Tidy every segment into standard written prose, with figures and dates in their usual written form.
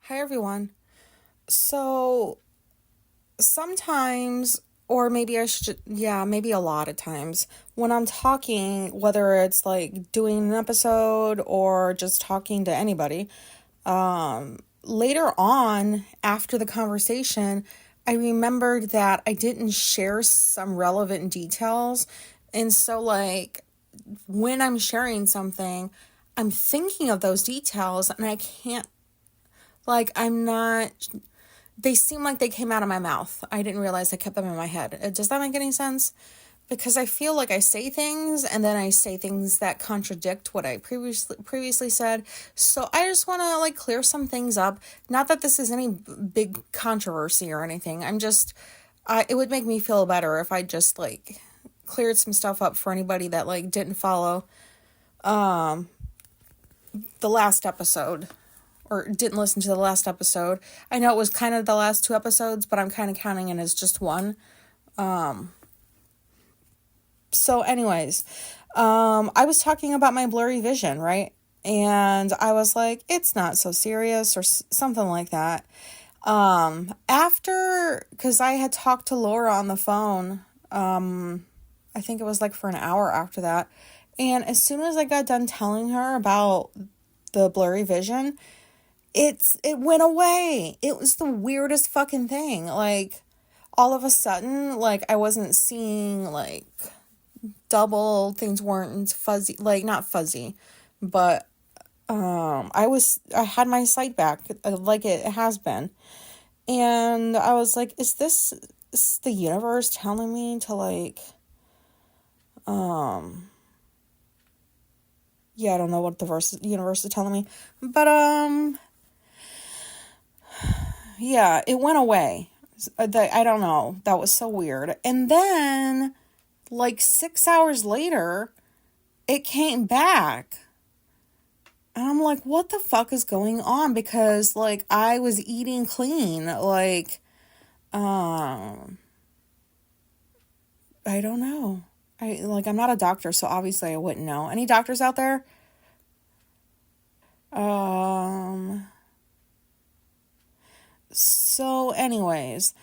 Hi, everyone. So sometimes, or maybe maybe a lot of times, when I'm talking, whether it's like doing an episode or just talking to anybody, later on after the conversation, I remembered that I didn't share some relevant details. And so, like, when I'm sharing something, I'm thinking of those details and I can't, I'm not they seem like they came out of my mouth. I didn't realize I kept them in my head. Does that make any sense? Because I feel like I say things and then I say things that contradict what I previously said. So I just want to clear some things up. Not that this is any big controversy or anything. It would make me feel better if I just cleared some stuff up for anybody that didn't follow the last episode or didn't listen to the last episode. I know it was kind of the last two episodes, but I'm kind of counting it as just one. So anyways, I was talking about my blurry vision, right? And I was like, it's not so serious or something like that. Because I had talked to Laura on the phone, I think it was for an hour after that. And as soon as I got done telling her about the blurry vision, it went away. It was the weirdest fucking thing. All of a sudden, I wasn't seeing double, things weren't fuzzy, not fuzzy, but I had my sight back like it has been. And I was like, is this the universe telling me to yeah, I don't know what the universe is telling me, but yeah, it went away. I don't know. That was so weird. And then, 6 hours later, it came back. And I'm like, what the fuck is going on? Because, I was eating clean. I don't know. I'm not a doctor, so obviously I wouldn't know. Any doctors out there? So anyways,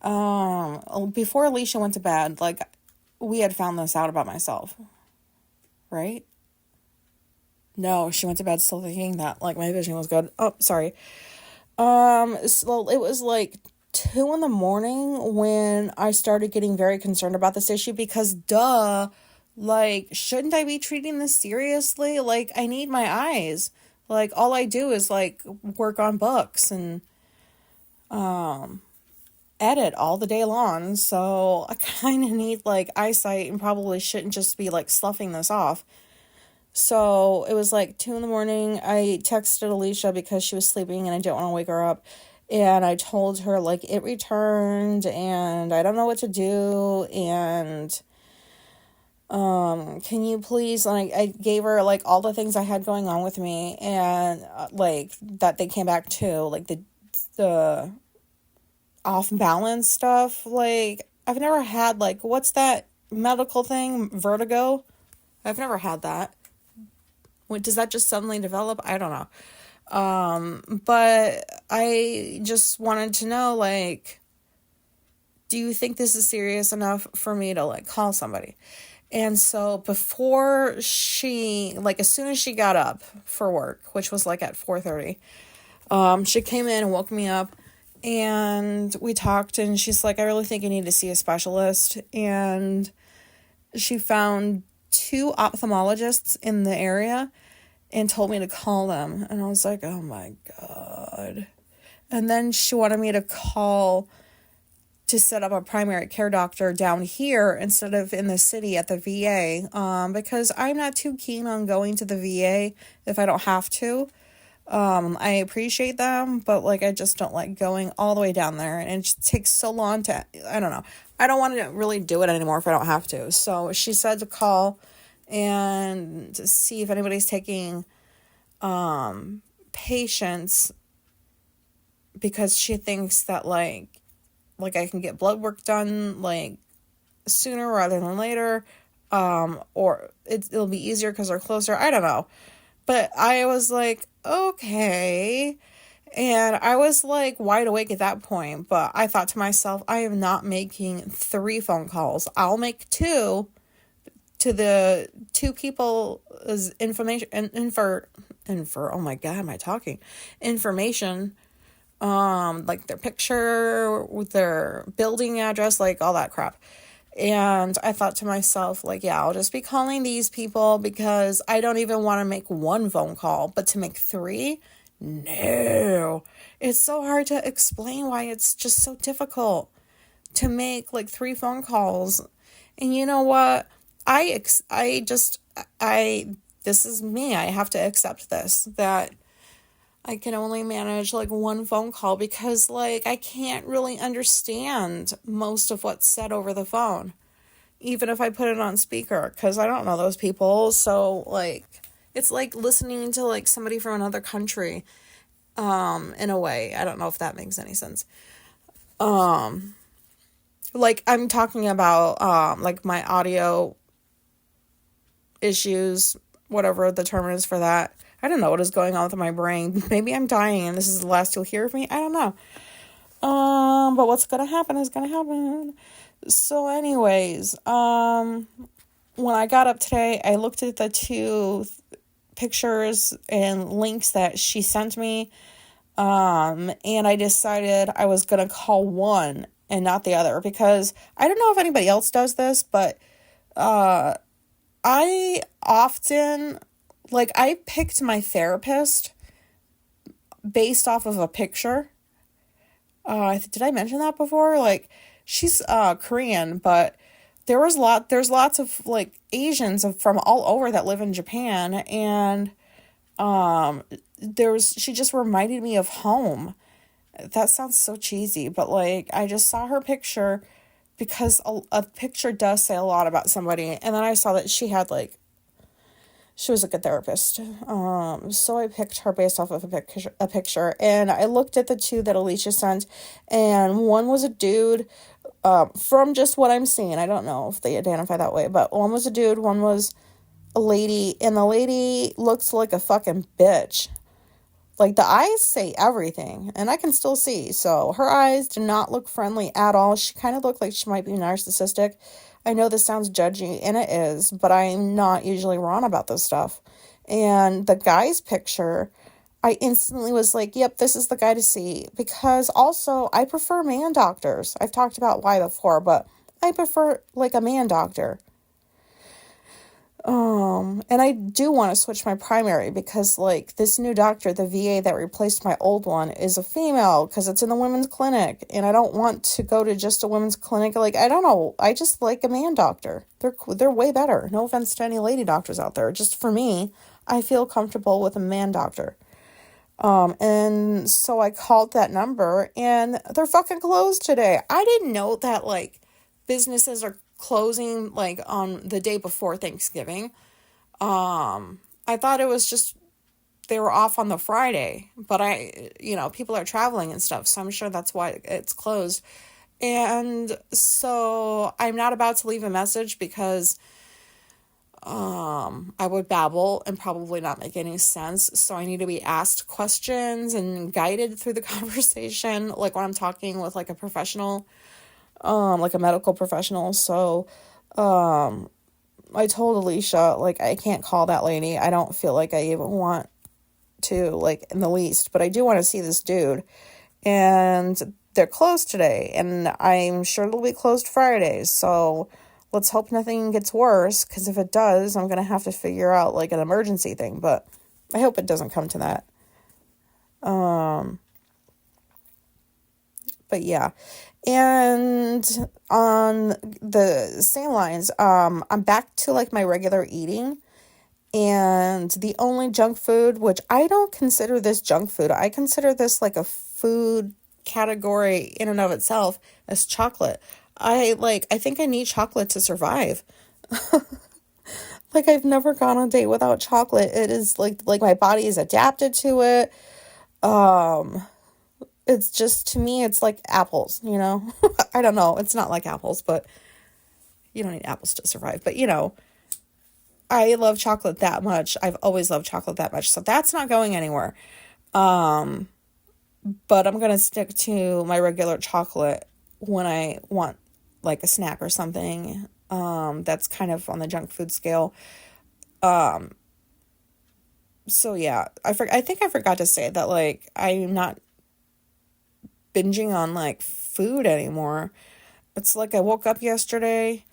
before Alicia went to bed, we had found this out about myself, right? No, she went to bed still thinking that my vision was good. Oh, sorry. So it was 2 a.m. when I started getting very concerned about this issue because shouldn't I be treating this seriously? I need my eyes. All I do is work on books and edit all the day long, so I kind of need eyesight and probably shouldn't just be sloughing this off. So it was 2 a.m. I texted Alicia because she was sleeping and I didn't want to wake her up, and I told her it returned and I don't know what to do, and can you please, I gave her all the things I had going on with me, and that they came back to the off balance stuff. I've never had what's that medical thing, vertigo? I've never had that. Does that just suddenly develop? I don't know. But I just wanted to know, do you think this is serious enough for me to call somebody? And so before she, as soon as she got up for work, which was at 4:30, she came in and woke me up. And we talked, and she's like, I really think you need to see a specialist. And she found 2 ophthalmologists in the area and told me to call them. And I was like, oh my God. And then she wanted me to call to set up a primary care doctor down here instead of in the city at the VA, because I'm not too keen on going to the VA if I don't have to. I appreciate them, but I just don't like going all the way down there, and it just takes so long I don't know. I don't want to really do it anymore if I don't have to. So she said to call and to see if anybody's taking patients, because she thinks that I can get blood work done sooner rather than later, or it'll be easier because they're closer. I don't know. But I was like, okay. And I was like wide awake at that point, but I thought to myself, I am not making 3 phone calls. I'll make 2 to the 2 people's information oh my god, am I talking? Information, like their picture, their building address, like all that crap. And I thought to myself, like, yeah, I'll just be calling these people because I don't even want to make 1 phone call, but to make 3, no. It's so hard to explain why it's just so difficult to make like 3 phone calls. And you know what? This is me. I have to accept this, that I can only manage like 1 phone call because like I can't really understand most of what's said over the phone, even if I put it on speaker, because I don't know those people. So like it's like listening to like somebody from another country, in a way. I don't know if that makes any sense. Like I'm talking about like my audio issues, whatever the term is for that. I don't know what is going on with my brain. Maybe I'm dying and this is the last you'll hear of me. I don't know. But what's gonna happen is gonna happen. So anyways, when I got up today, I looked at the 2 pictures and links that she sent me. And I decided I was gonna call one and not the other because I don't know if anybody else does this, but I often, like, I picked my therapist based off of a picture. Did I mention that before? Like, she's Korean, but there's lots of like Asians from all over that live in Japan, and she just reminded me of home. That sounds so cheesy, but like I just saw her picture because a picture does say a lot about somebody, and then I saw that she was a good therapist. So I picked her based off of a picture, and I looked at the 2 that Alicia sent, and one was a dude, from just what I'm seeing. I don't know if they identify that way, but one was a dude, one was a lady, and the lady looks like a fucking bitch. Like, the eyes say everything, and I can still see. So her eyes do not look friendly at all. She kind of looked like she might be narcissistic. I know this sounds judgy, and it is, but I'm not usually wrong about this stuff. And the guy's picture, I instantly was like, yep, this is the guy to see. Because also, I prefer man doctors. I've talked about why before, but I prefer, like, a man doctor. And I do want to switch my primary because, like, this new doctor, the VA that replaced my old one, is a female because it's in the women's clinic, and I don't want to go to just a women's clinic. Like, I don't know. I just like a man doctor. They're way better. No offense to any lady doctors out there. Just for me, I feel comfortable with a man doctor. And so I called that number, and they're fucking closed today. I didn't know that, like, businesses are closing like on the day before Thanksgiving. I thought it was just they were off on the Friday, but people are traveling and stuff, so I'm sure that's why it's closed. And so I'm not about to leave a message because I would babble and probably not make any sense. So I need to be asked questions and guided through the conversation, like when I'm talking with like a professional, like a medical professional. So, I told Alicia, like, I can't call that lady. I don't feel like I even want to, like, in the least, but I do want to see this dude, and they're closed today, and I'm sure it'll be closed Friday, so let's hope nothing gets worse, because if it does, I'm going to have to figure out, like, an emergency thing, but I hope it doesn't come to that. But yeah, and on the same lines, I'm back to like my regular eating, and the only junk food, which I don't consider this junk food, I consider this like a food category in and of itself, is chocolate. I think I need chocolate to survive. Like, I've never gone on a date without chocolate. It is like my body is adapted to it. It's just, to me, it's like apples, I don't know. It's not like apples, but you don't need apples to survive. But, I love chocolate that much. I've always loved chocolate that much. So that's not going anywhere. but I'm gonna stick to my regular chocolate when I want like a snack or something. That's kind of on the junk food scale. So yeah, I think I forgot to say that like I'm not binging on like food anymore. It's like I woke up yesterday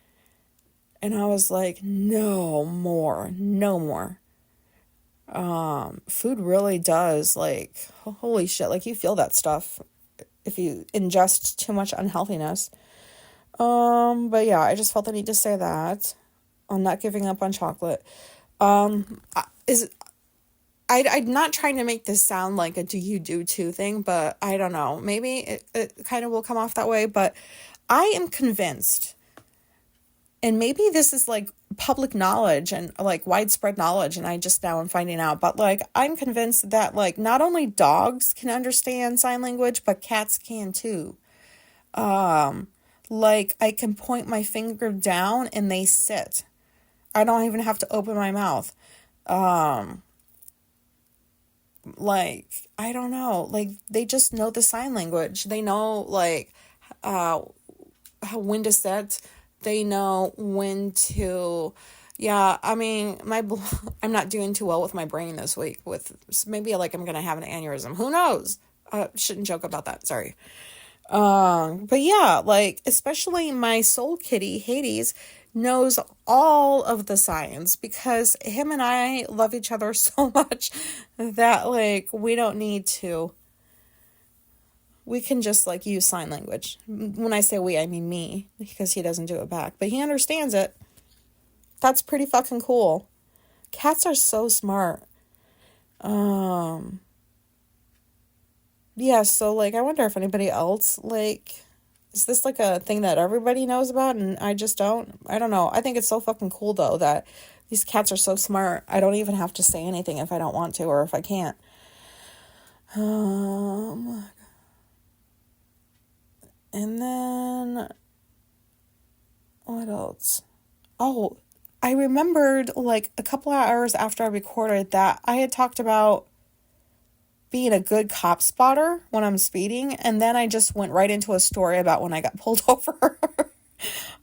and I was like, no more, no more. Food really does like holy shit, like you feel that stuff if you ingest too much unhealthiness. But yeah, I just felt the need to say that. I'm not giving up on chocolate. Is I'm not trying to make this sound like a do you do too thing, but I don't know. Maybe it kind of will come off that way, but I am convinced, and maybe this is like public knowledge and like widespread knowledge, and I just now am finding out, but like I'm convinced that like not only dogs can understand sign language, but cats can too. Like I can point my finger down and they sit. I don't even have to open my mouth. Like I don't know, like they just know the sign language. They know like uh how when to set. They know when to. Yeah, I mean I'm not doing too well with my brain this week. With maybe like I'm gonna have an aneurysm. Who knows? Shouldn't joke about that. Sorry. But yeah, like especially my soul kitty Hades knows all of the signs because him and I love each other so much that like we don't need to. We can just like use sign language. When I say we, I mean me because he doesn't do it back, but he understands it. That's pretty fucking cool. Cats are so smart. Um yeah, so like I wonder if anybody else like is this like a thing that everybody knows about and I just don't? I don't know. I think it's so fucking cool though that these cats are so smart. I don't even have to say anything if I don't want to or if I can't. Um and then what else? Oh, I remembered like a couple of hours after I recorded that I had talked about being a good cop spotter when I'm speeding, and then I just went right into a story about when I got pulled over.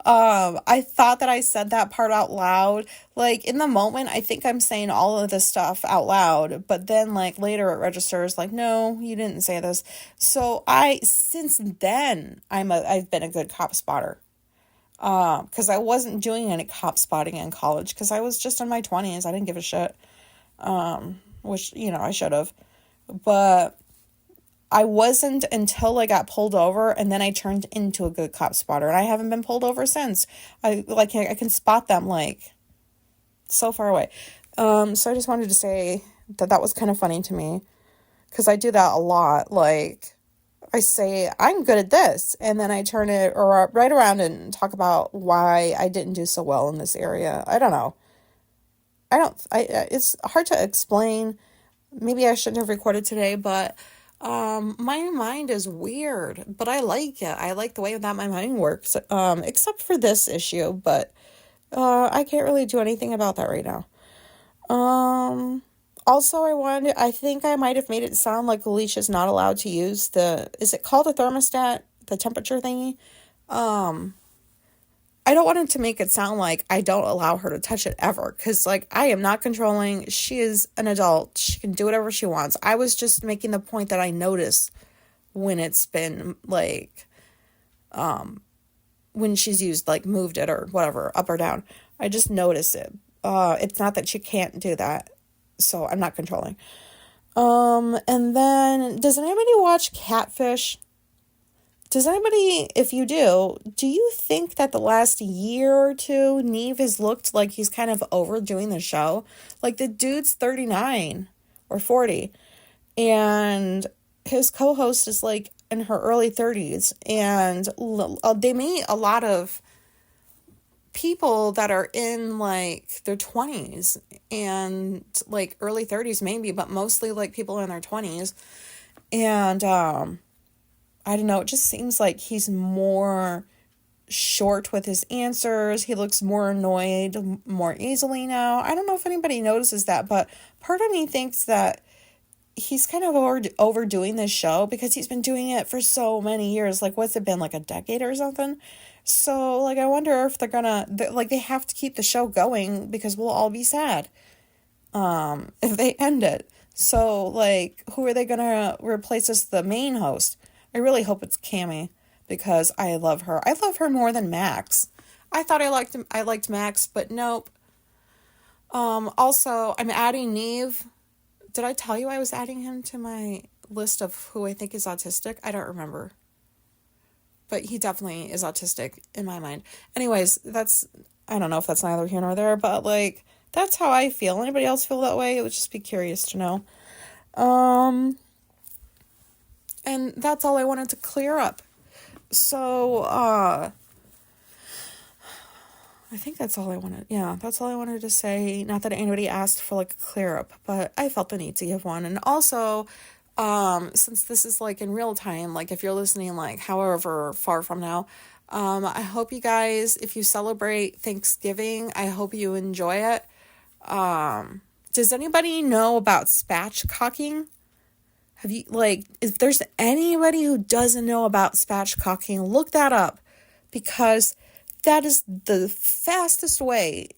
I thought that I said that part out loud. Like in the moment, I think I'm saying all of this stuff out loud, but then like later it registers like, no, you didn't say this. So since then, I've been a good cop spotter. Because I wasn't doing any cop spotting in college because I was just in my 20s. I didn't give a shit. Which, I should have. But I wasn't until I got pulled over and then I turned into a good cop spotter. And I haven't been pulled over since. I can spot them like so far away. So I just wanted to say that was kind of funny to me because I do that a lot. Like I say, I'm good at this. And then I turn it or right around and talk about why I didn't do so well in this area. I don't know. It's hard to explain. Maybe I shouldn't have recorded today, but my mind is weird, but I like it. I like the way that my mind works, except for this issue, but I can't really do anything about that right now. Also, I think I might have made it sound like Alicia's not allowed to use is it called a thermostat? The temperature thingy? I don't want it to make it sound like I don't allow her to touch it ever, because, like, I am not controlling. She is an adult. She can do whatever she wants. I was just making the point that I notice when it's been, like, when she's used, like, moved it or whatever, up or down. I just notice it. It's not that she can't do that, so I'm not controlling. And then, does anybody watch Catfish? Does anybody, if you do you think that the last year or two, Neve has looked like he's kind of overdoing the show? Like, the dude's 39 or 40, and his co-host is, like, in her early 30s, and they meet a lot of people that are in, like, their 20s and, like, early 30s maybe, but mostly, like, people in their 20s, and, I don't know, it just seems like he's more short with his answers. He looks more annoyed more easily now. I don't know if anybody notices that, but part of me thinks that he's kind of overdoing this show because he's been doing it for so many years. Like, what's it been, like a decade or something? So, like, I wonder if like, they have to keep the show going because we'll all be sad if they end it. So, like, who are they gonna replace as the main host? I really hope it's Cammy because I love her. I love her more than Max. I thought I liked Max, but nope. Also, I'm adding Neve. Did I tell you I was adding him to my list of who I think is autistic? I don't remember. But he definitely is autistic in my mind. Anyways, I don't know if that's neither here nor there, but like, that's how I feel. Anybody else feel that way? It would just be curious to know. And that's all I wanted to clear up. So, I think that's all I wanted. Yeah, that's all I wanted to say. Not that anybody asked for like a clear up, but I felt the need to give one. And also, since this is like in real time, like if you're listening like however far from now, I hope you guys, if you celebrate Thanksgiving, I hope you enjoy it. Does anybody know about spatchcocking? Have you, like, if there's anybody who doesn't know about spatchcocking, look that up because that is the fastest way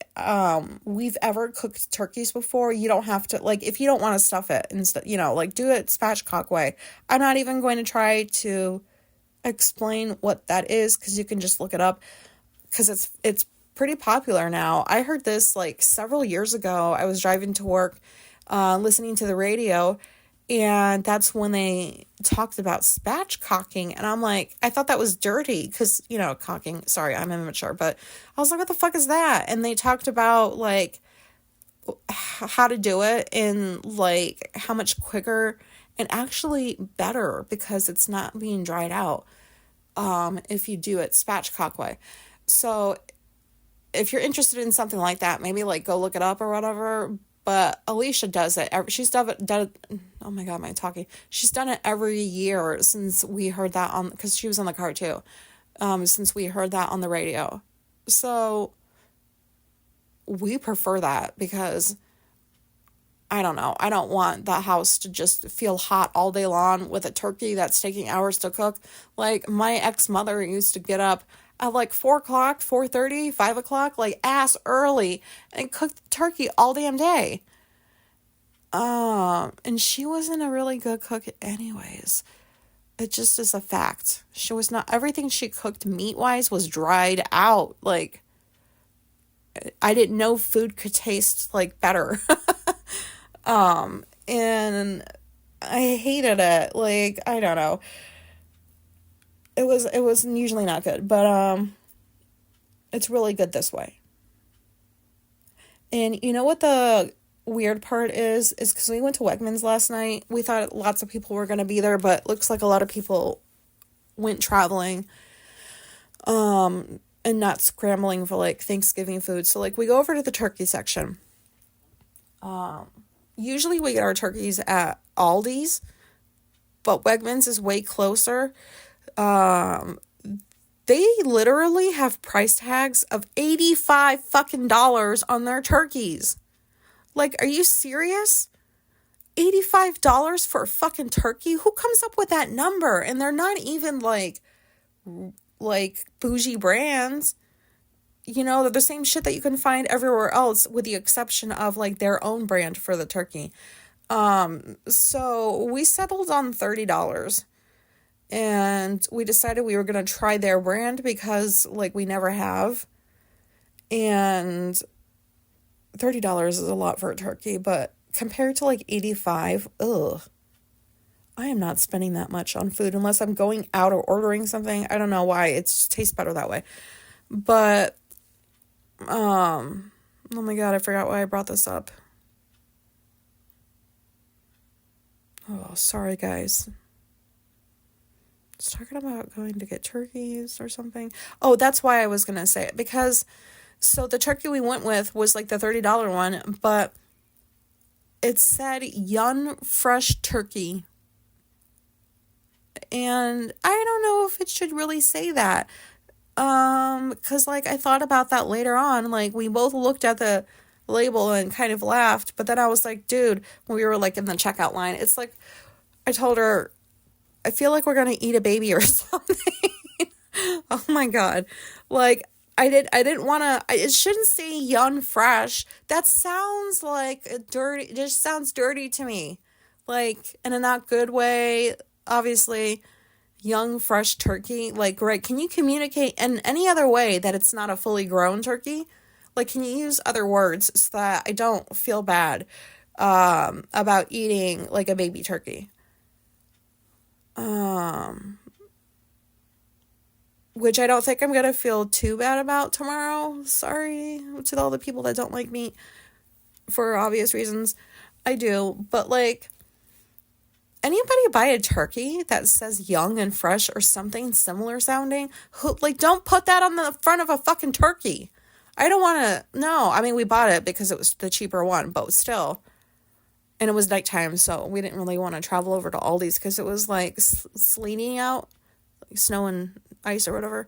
we've ever cooked turkeys before. You don't have to, like, if you don't want to stuff it instead, like, do it spatchcock way. I'm not even going to try to explain what that is because you can just look it up because it's pretty popular now. I heard this like several years ago. I was driving to work, listening to the radio, and that's when they talked about spatchcocking. And I'm like, I thought that was dirty because, cocking. Sorry, I'm immature. But I was like, what the fuck is that? And they talked about, like, how to do it and, like, how much quicker and actually better because it's not being dried out if you do it spatchcock way. So if you're interested in something like that, maybe, like, go look it up or whatever. But Alicia does it. She's done oh my God, am I talking? She's done it every year since we heard that because she was in the car too, since we heard that on the radio. So we prefer that because, I don't know, I don't want the house to just feel hot all day long with a turkey that's taking hours to cook. Like, my ex-mother used to get up at like 4 o'clock, 4:30, 5 o'clock, like ass early, and cook the turkey all damn day. And she wasn't a really good cook anyways. It just is a fact. She was not, everything she cooked meat-wise was dried out. Like, I didn't know food could taste like better. And I hated it. Like, I don't know. It was usually not good, but it's really good this way. And you know what the weird part is because we went to Wegmans last night. We thought lots of people were going to be there, but looks like a lot of people went traveling and not scrambling for like Thanksgiving food. So like we go over to the turkey section. Usually we get our turkeys at Aldi's, but Wegmans is way closer. They literally have price tags of $85 fucking dollars on their turkeys. Like, are you serious? $85 for a fucking turkey? Who comes up with that number? And they're not even like bougie brands. They're the same shit that you can find everywhere else with the exception of like their own brand for the turkey. So we settled on $30. And we decided we were going to try their brand because, like, we never have. And $30 is a lot for a turkey, but compared to, like, $85, ugh. I am not spending that much on food unless I'm going out or ordering something. I don't know why. It just tastes better that way. But, oh my God, I forgot why I brought this up. Oh, sorry, guys. Talking about going to get turkeys or something. Oh, that's why I was going to say it. Because, so the turkey we went with was like the $30 one, but it said Young Fresh Turkey. And I don't know if it should really say that. Because like I thought about that later on. Like we both looked at the label and kind of laughed. But then I was like, dude, when we were like in the checkout line, it's like, I told her, I feel like we're going to eat a baby or something. Oh my God. Like, I didn't want to, it shouldn't say young fresh. That sounds like a dirty, it just sounds dirty to me. Like, in a not good way, obviously. Young fresh turkey, like, right, can you communicate in any other way that it's not a fully grown turkey? Like, can you use other words so that I don't feel bad about eating like a baby turkey? Which I don't think I'm gonna feel too bad about tomorrow. Sorry to all the people that don't like meat for obvious reasons. I do, but like, anybody buy a turkey that says young and fresh or something similar sounding? Who, like, don't put that on the front of a fucking turkey. I don't want to, no. I mean, we bought it because it was the cheaper one, but still. And it was nighttime, so we didn't really want to travel over to Aldi's because it was like sleeting out, like snow and ice or whatever,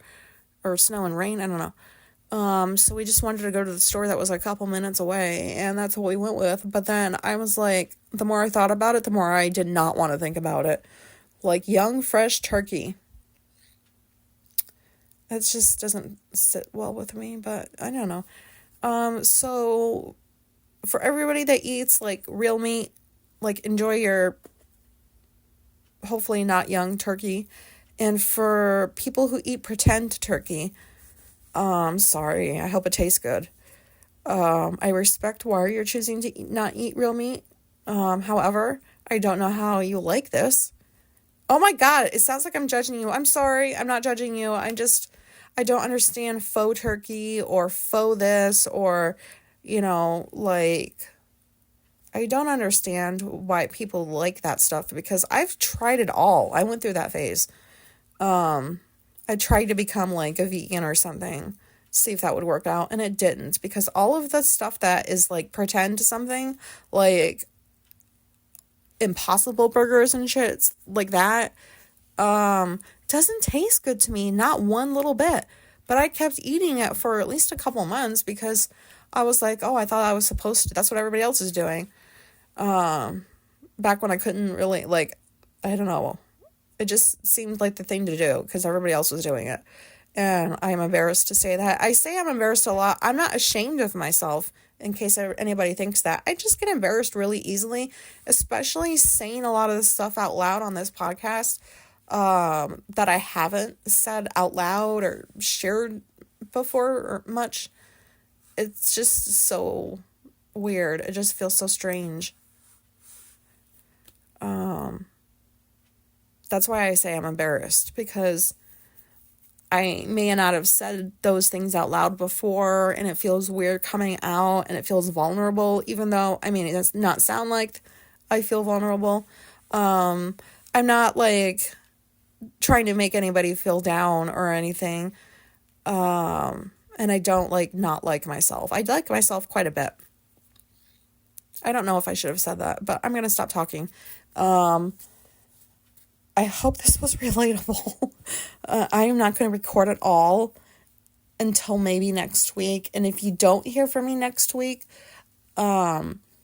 or snow and rain, I don't know. So we just wanted to go to the store that was a couple minutes away, and that's what we went with. But then I was like, the more I thought about it, the more I did not want to think about it. Like, young, fresh turkey. It just doesn't sit well with me, but I don't know. So for everybody that eats, like, real meat, like, enjoy your hopefully not young turkey. And for people who eat pretend turkey, sorry, I hope it tastes good. I respect why you're choosing to not eat real meat. However, I don't know how you like this. Oh my God, it sounds like I'm judging you. I'm sorry, I'm not judging you. I don't understand faux turkey or faux this or, like, I don't understand why people like that stuff because I've tried it all. I went through that phase. I tried to become like a vegan or something, see if that would work out, and it didn't because all of the stuff that is like pretend something, like Impossible burgers and shit like that, doesn't taste good to me, not one little bit. But I kept eating it for at least a couple months because I was like, oh, I thought I was supposed to. That's what everybody else is doing. Back when I couldn't really, like, I don't know. It just seemed like the thing to do because everybody else was doing it. And I'm embarrassed to say that. I say I'm embarrassed a lot. I'm not ashamed of myself in case anybody thinks that. I just get embarrassed really easily, especially saying a lot of the stuff out loud on this podcast that I haven't said out loud or shared before or much. It's just so weird. It just feels so strange. That's why I say I'm embarrassed because I may not have said those things out loud before and it feels weird coming out and it feels vulnerable, even though, I mean, it does not sound like I feel vulnerable. I'm not like trying to make anybody feel down or anything. And I don't like not like myself. I like myself quite a bit. I don't know if I should have said that, but I'm going to stop talking. I hope this was relatable. I am not going to record it all until maybe next week. And if you don't hear from me next week, hopefully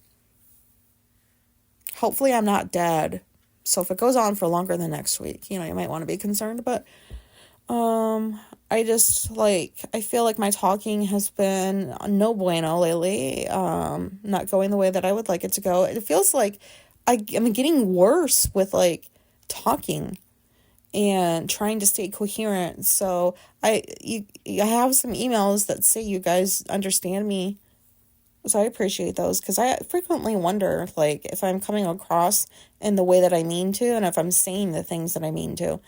I'm not dead. So if it goes on for longer than next week, you might want to be concerned. But I just, I feel like my talking has been no bueno lately. Not going the way that I would like it to go. It feels like I'm getting worse with, talking and trying to stay coherent. So I have some emails that say you guys understand me. So I appreciate those because I frequently wonder, if I'm coming across in the way that I mean to and if I'm saying the things that I mean to.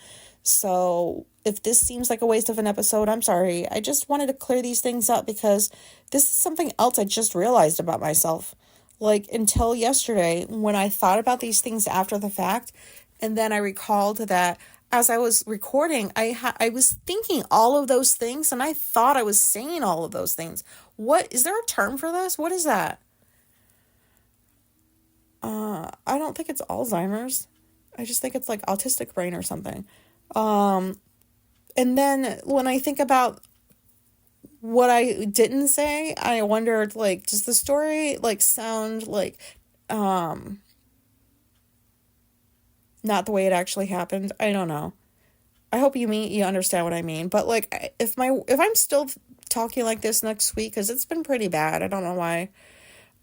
So if this seems like a waste of an episode, I'm sorry. I just wanted to clear these things up because this is something else I just realized about myself. Until yesterday, when I thought about these things after the fact, and then I recalled that as I was recording, I was thinking all of those things, and I thought I was saying all of those things. What, is there a term for this? What is that? I don't think it's Alzheimer's. I just think it's autistic brain or something. And then when I think about what I didn't say, I wondered, like, does the story, like, sound like, um, not the way it actually happened? I don't know. I hope you understand what I mean. But, like, if I'm still talking like this next week, because it's been pretty bad, I don't know why,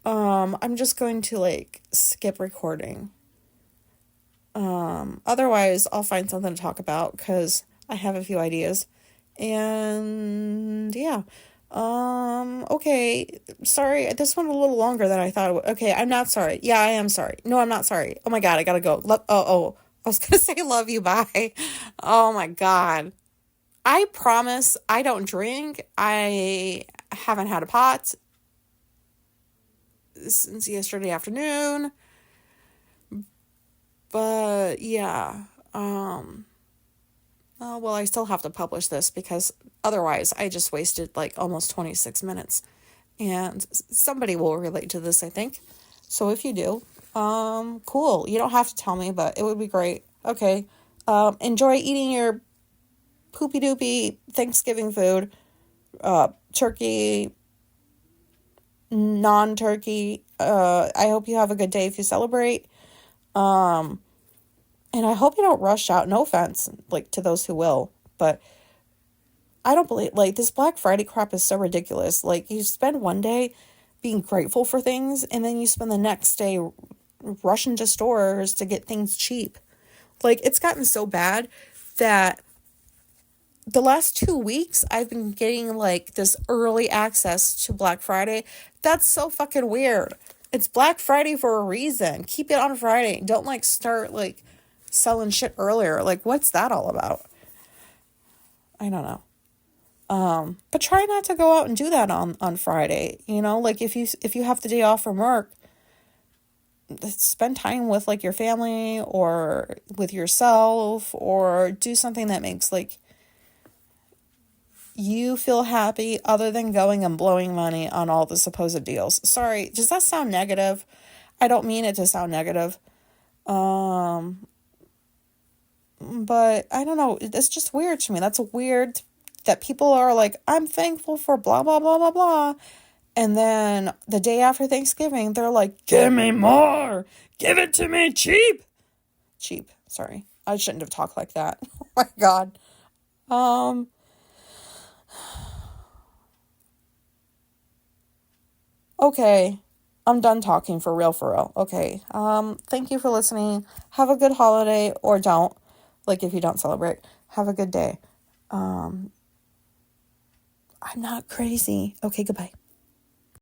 I'm just going to, like, skip recording. Otherwise, I'll find something to talk about, because I have a few ideas. And yeah. Okay. Sorry, this went a little longer than I thought it would. Okay, I'm not sorry. Yeah, I am sorry. No, I'm not sorry. Oh my God, I gotta go. I was gonna say love you, bye. Oh my God. I promise I don't drink. I haven't had a pot since yesterday afternoon. But yeah. Oh, well, I still have to publish this because otherwise I just wasted like almost 26 minutes. And somebody will relate to this, I think. So if you do, cool. You don't have to tell me, but it would be great. Okay. Enjoy eating your poopy doopy Thanksgiving food. Turkey, non-turkey. I hope you have a good day if you celebrate. And I hope you don't rush out. No offense, like, to those who will, but I don't believe, like, this Black Friday crap is so ridiculous. Like, you spend one day being grateful for things, and then you spend the next day rushing to stores to get things cheap. Like, it's gotten so bad that the last 2 weeks I've been getting, like, this early access to Black Friday. That's so fucking weird. It's Black Friday for a reason. Keep it on Friday. Don't, like, start, like, selling shit earlier. Like, what's that all about? I don't know. But try not to go out and do that on Friday. You know, like, if you have the day off from work, spend time with, like, your family or with yourself, or do something that makes, like, you feel happy other than going and blowing money on all the supposed deals. Sorry, does that sound negative? I don't mean it to sound negative. But I don't know. It's just weird to me. That's weird that people are like, I'm thankful for blah, blah, blah, blah, blah. And then the day after Thanksgiving, they're like, give me more. Give it to me cheap. Cheap. Sorry. I shouldn't have talked like that. Oh my God. Okay. I'm done talking for real, for real. Okay. Thank you for listening. Have a good holiday, or don't. Like, if you don't celebrate, have a good day. I'm not crazy. Okay, goodbye.